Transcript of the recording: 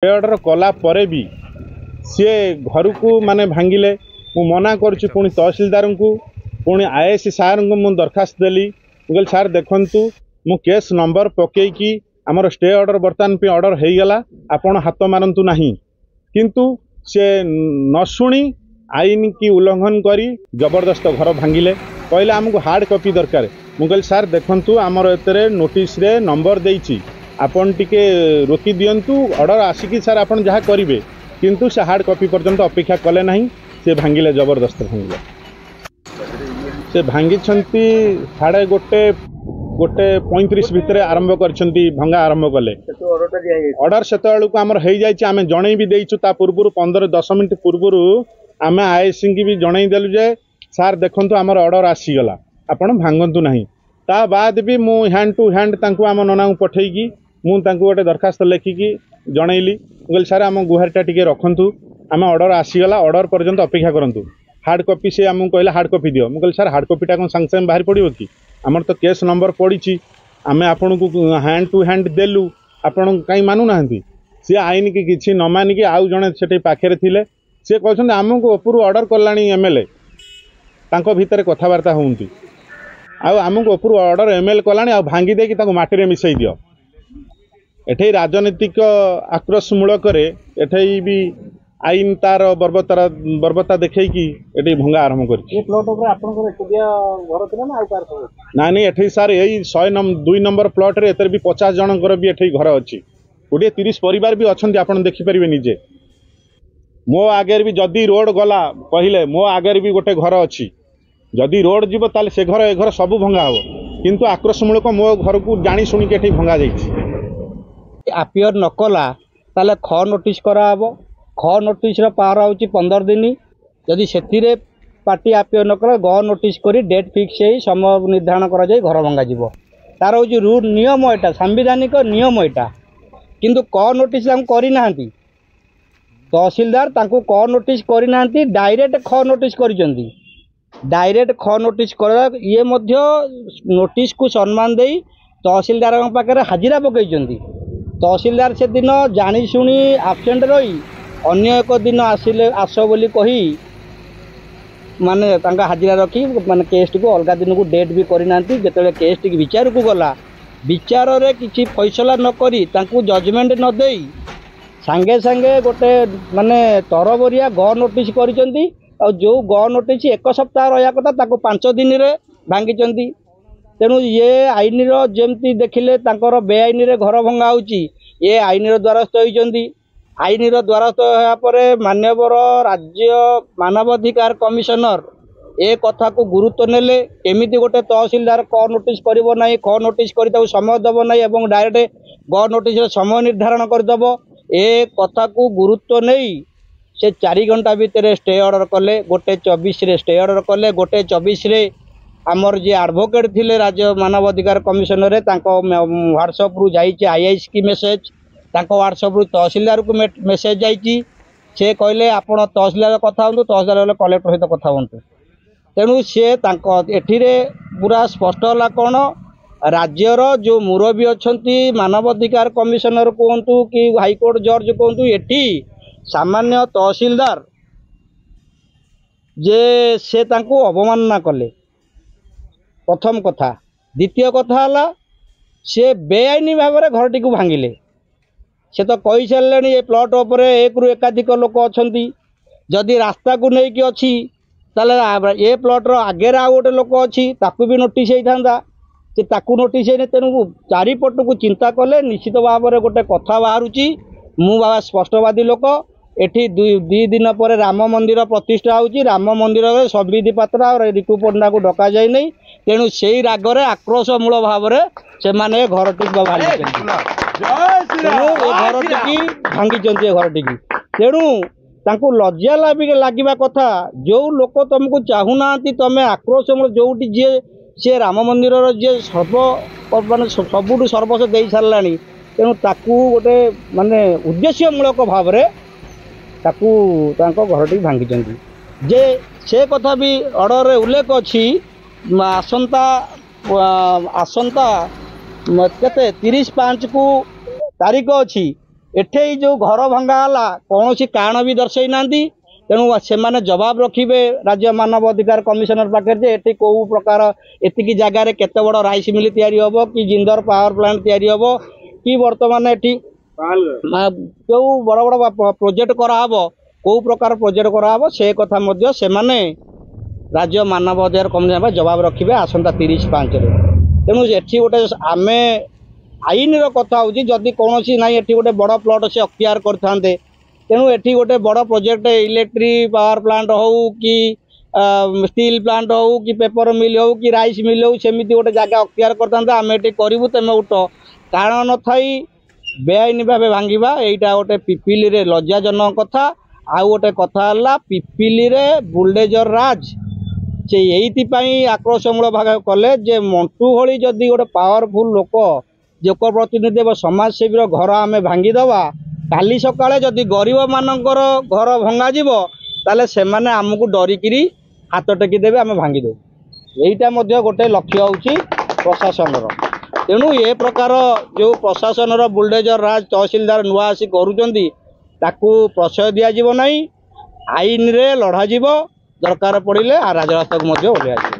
order कला परे भी सी घर को माने भांगिले मु मना करुच्ची पुणी तहसीलदार को पुणी आईएससी सार को मुझे दरखास्त देली कहल सार देखु मु केस नंबर पकईकी आमर स्टे ऑर्डर बर्तमान पे ऑर्डर हो गला आपण हाथ मारतु नहीं किंतु से न शुणी आईन की उल्लंघन करी जबरदस्त घर भांगिले कहले आमको हार्ड कॉपी दरकार मुझे सार देखु आमर एतरे नोटिस रे नंबर देइछि आपण टिके रोकी दियंतु ऑर्डर आसिकी सार आपण जहाँ करेंगे किंतु से हार्ड कॉपी पर्यंत अपेक्षा कले नहीं से भांगिले जबरदस्त भांगिले से भांगी साढ़े गोटे 35 भितर आरंभ कर भंगा आरंभ कले ऑर्डर से आमर हो जाए जन भी देचु ता पूर्व 15-10 मिनट पूर्व आम आईएससी की भी जनईदेलु जे सार देखु आमर ऑर्डर आसीगला आपण भांगतु नहीं ता बाद भी मु हैंड टू हैंड आम नना को पठेगी मुझे गोटे दरखास्त लेखिकी जनइली कहल सार आम गुहारिटा टिके रखु आम ऑर्डर आसीगला ऑर्डर पर्यंत अपेक्षा करूँ हार्ड कॉपी से आमको कहला हार्ड कॉपी दियो मुझे सार हार्ड कॉपीटा कौन सांगे सांगे बाहर पड़ो कि आमर तो केस नंबर पड़ी आम आपण को हैंड टू हैंड देलु आपण कहीं मानुना सी आईन की किसी न मानिकी आउ जड़े से पाखे थे सी कहते आमको उपरू ऑर्डर कला एमएलए भितर कथबार्ता होती आमको उपरू ऑर्डर एमएलए कला भांगी देकी माटी मिसई दियो एठे राजनीतिक आक्रोशमूलक एठे भी आईन तार बर्बरता देखी ये भंगा आरंभ कर नहीं एठे सार यही 102 नंबर प्लॉट रे एतर भी 50 जनकर भी एठे घर अच्छी गोटे 30 परिवार भी अच्छा आपड़ देखिपारे निजे मो आगे भी जदि रोड गला कहले मो आगे भी गोटे घर अच्छी जदि रोड जीव ताले से घर सब भंगा हो किंतु आक्रोशमूलक मो घर को जानी शुणी एठे भंगा जाइछि आपियर नकला ताले ख नोटिस कराब ख नोटिस पावर हूँ 15 दिन जदि से पार्टी आपियर नकला ग नोटिस करी डेट फिक्स हो समय निर्धारण कर घर भंगा जीव तार हूँ रूल नियम यहाँ सांविधानिक नियम यहाँ किंतु क नोटिस करना तहसीलदार क नोटिस करना डायरेक्ट ख नोटिस करिसेंती डायरेक्ट ख नोटिस कर ये नोटिस को सम्मान दे तहसीलदार पाखे हाजिरा पकई तहसीलदार से दिन जानी शुणी आबसेंट रही अन्य एक दिन आसिले आस बोली कही माने तांका हाजिरा रखी माने केस को अलग दिन को डेट भी करना जिते केस टी विचार को गला विचार रे किसी फैसला न करी तांकु जजमेंट न दे सांगे सांगे गोटे माने तरबरिया ग नोटिस करिसेंती और जो ग नोटिस एक सप्ताह रहा कथा 5 दिन रे भांगी तेणु ये आईन जमती देखिले बेआईन रे घर भंगा होची ये आईन द्वारस्थ होती आईन द्वारस्थ होगापर मानवर राज्य मानवाधिकार कमिशनर ए कथा को गुरुत्व नेले एमती गोटे तहसीलदार क नोटिस करिवो नाही ख नोटिस करी समय दब ना डायरेक्ट ग नोटिस समय निर्धारण करदेव ए कथा को गुरुत्व नहीं से 4 घंटा भितर स्टे ऑर्डर कले गोटे 24 रे स्टे ऑर्डर कले गोटे 24 रे आमर जे एडवोकेट थिले राज्य मानवाधिकार कमिशनर व्हाट्सएप रु जाइए आईआईसी की मेसेज व्हाट्सएप रु तहसीलदार को मेसेज जाइए से कहले आपण तहसीलदार कथा हूँ तहसीलदार कलेक्टर सहित कथा हूँ तेणु सी एठिरे पूरा स्पष्ट है कौन राज्यर जो मुरबी अच्छा मानवाधिकार कमिशनर कहतु कि हाईकोर्ट जज कहतु एटी सामान्य तहसीलदार जे से तांको अवमानना कले प्रथम कथा द्वितीय कथा है सी बेआईनी भाव में घरटी को भांगिले से तो कही सारे ये प्लॉट उपर 1 रु एकाधिक लोक अच्छा जदि रास्ता को लेकिन अच्छी ताले ये प्लॉटर आगे आ गोटे लोक अच्छी ताकू भी नोटिस होता से ताकू नोटिस है तेणु चारिपट को चिंता कले निश्चित भाव में गोटे कथा बाहर मु बाबा स्पष्टवादी लोक एठी 2 दिन पर राम मंदिर प्रतिष्ठा होची राम मंदिर में संविधि पात्र और रितु पंडा को डका जाए नहीं तेणु से रागरे आक्रोश मूल भाव में से माने घर टी घरटी भांगी घरटी तेणु तांको लज्जा लगे कथा जो लोक तुमको चाहूना तुम आक्रोश जोटी जी सी राम मंदिर जी सर्व मान सबुठ सर्वस्व दे सारा तेणु ताकू गोटे माने उद्देश्यमूलक भाव में ताकू घरटी भांगी जे से कथा भी ऑर्डर उल्लेख अच्छी आसंता केते 30/5 को तारीख अच्छी एठे जो घर भंगाला कौन सी कारण भी दर्शई ना तेणु से जवाब रखिए राज्य मानव अधिकार कमिशनर पाखे जे एठी कौ प्रकार एतिकी जगार केते बड़ राइस मिल तैयारी हबो कि जिंदर पावर प्लांट तैयारी हबो कि वर्तमान एठी जो बड़ बड़ प्रोजेक्ट कराहबो कौ प्रकार प्रोजेक्ट कराहबो से कथा मध्य से माने राज्य मानव अधिकार कमिशनर जवाब रखिए आसंता 30/5 तेणु एठी गोटे आमे आईन कथा हूँ जदि कौन ना ये गोटे बड़ प्लट से अख्तियार करते तेणु एठी गोटे बड़ प्रोजेक्ट इलेक्ट्रिक पावर प्लांट हो कि स्टील प्लांट हो कि पेपर मिल हो कि राइस मिल हो सेमती गोटे जगह अख्तियार करते आम ये करूँ तुम उठ कारण न थी बेआईन भाव भांगा यहाँ गोटे पिपिली रे लज्जाजनक कथा आउ गोटे कथा है पिपिली रे बुलडोजर राज से यही आक्रोशमूलक भाग कले जे मंटू भली जदि गोटे पावरफुल लोक लोक प्रतिनिधि समाजसेवी घर आम भांगीदवा काली सकाळे जदि गरीब मानकर घर भंगा जीव ताले से माने आमको डरिकी हाथ टेकीदेवे आम भांगीदेव यहीटा गोटे लक्ष्य होची प्रशासन तेणु ये प्रकार जो प्रशासन बुलडोजर राज तहसीलदार नुआ आसी करूचंदी ताकू प्रश्रय दिया जीव नहीं आईन रे लड़ा जीव दरकार पड़िले राजरास्ता को ओह्लैया